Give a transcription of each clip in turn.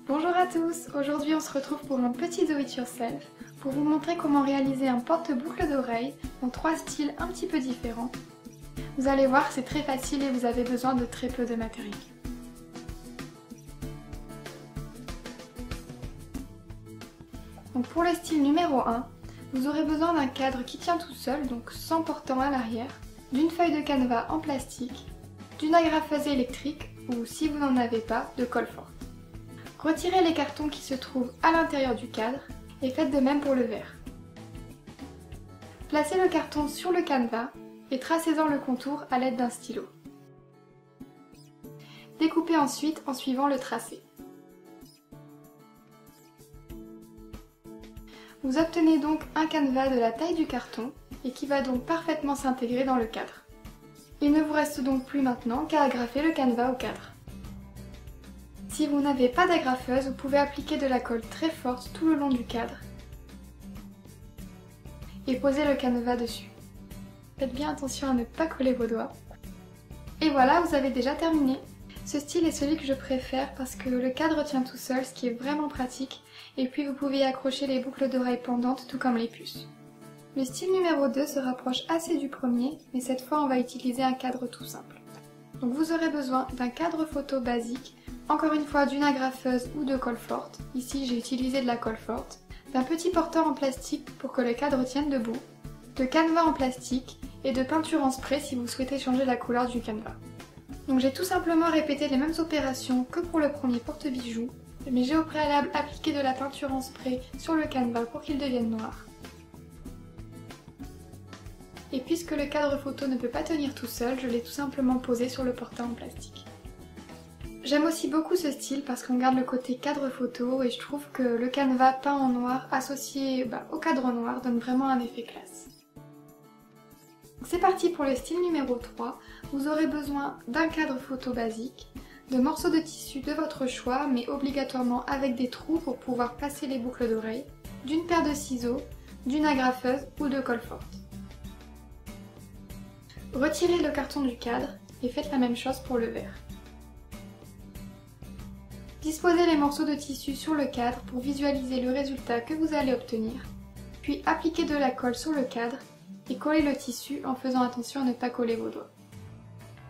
Bonjour à tous, aujourd'hui on se retrouve pour un petit do it yourself pour vous montrer comment réaliser un porte-boucle d'oreille dans 3 styles un petit peu différents. Vous allez voir, c'est très facile et vous avez besoin de très peu de matériel. Donc pour le style numéro 1, vous aurez besoin d'un cadre qui tient tout seul, donc sans portant à l'arrière, d'une feuille de canevas en plastique, d'une agrafeuse électrique ou, si vous n'en avez pas, de colle forte. Retirez les cartons qui se trouvent à l'intérieur du cadre et faites de même pour le verre. Placez le carton sur le canevas et tracez-en le contour à l'aide d'un stylo. Découpez ensuite en suivant le tracé. Vous obtenez donc un canevas de la taille du carton et qui va donc parfaitement s'intégrer dans le cadre. Il ne vous reste donc plus maintenant qu'à agrafer le canevas au cadre. Si vous n'avez pas d'agrafeuse, vous pouvez appliquer de la colle très forte tout le long du cadre et poser le canevas dessus. Faites bien attention à ne pas coller vos doigts. Et voilà, vous avez déjà terminé. Ce style est celui que je préfère parce que le cadre tient tout seul, ce qui est vraiment pratique, et puis vous pouvez y accrocher les boucles d'oreilles pendantes tout comme les puces. Le style numéro 2 se rapproche assez du premier, mais cette fois on va utiliser un cadre tout simple. Donc vous aurez besoin d'un cadre photo basique, encore une fois d'une agrafeuse ou de colle forte, ici j'ai utilisé de la colle forte, d'un petit porteur en plastique pour que le cadre tienne debout, de canevas en plastique et de peinture en spray si vous souhaitez changer la couleur du canevas. Donc j'ai tout simplement répété les mêmes opérations que pour le premier porte-bijoux, mais j'ai au préalable appliqué de la peinture en spray sur le canevas pour qu'il devienne noir. Et puisque le cadre photo ne peut pas tenir tout seul, je l'ai tout simplement posé sur le porteur en plastique. J'aime aussi beaucoup ce style parce qu'on garde le côté cadre photo et je trouve que le canevas peint en noir associé au cadre noir donne vraiment un effet classe. C'est parti pour le style numéro 3, vous aurez besoin d'un cadre photo basique, de morceaux de tissu de votre choix mais obligatoirement avec des trous pour pouvoir placer les boucles d'oreilles, d'une paire de ciseaux, d'une agrafeuse ou de colle forte. Retirez le carton du cadre et faites la même chose pour le verre. Disposez les morceaux de tissu sur le cadre pour visualiser le résultat que vous allez obtenir, puis appliquez de la colle sur le cadre et collez le tissu en faisant attention à ne pas coller vos doigts.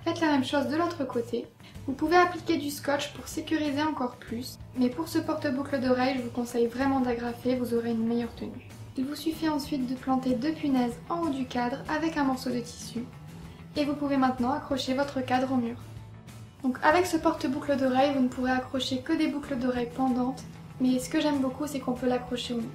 Faites la même chose de l'autre côté. Vous pouvez appliquer du scotch pour sécuriser encore plus, mais pour ce porte-boucle d'oreille, je vous conseille vraiment d'agrafer, vous aurez une meilleure tenue. Il vous suffit ensuite de planter 2 punaises en haut du cadre avec un morceau de tissu, et vous pouvez maintenant accrocher votre cadre au mur. Donc avec ce porte-boucle d'oreille, vous ne pourrez accrocher que des boucles d'oreilles pendantes, mais ce que j'aime beaucoup, c'est qu'on peut l'accrocher au mur.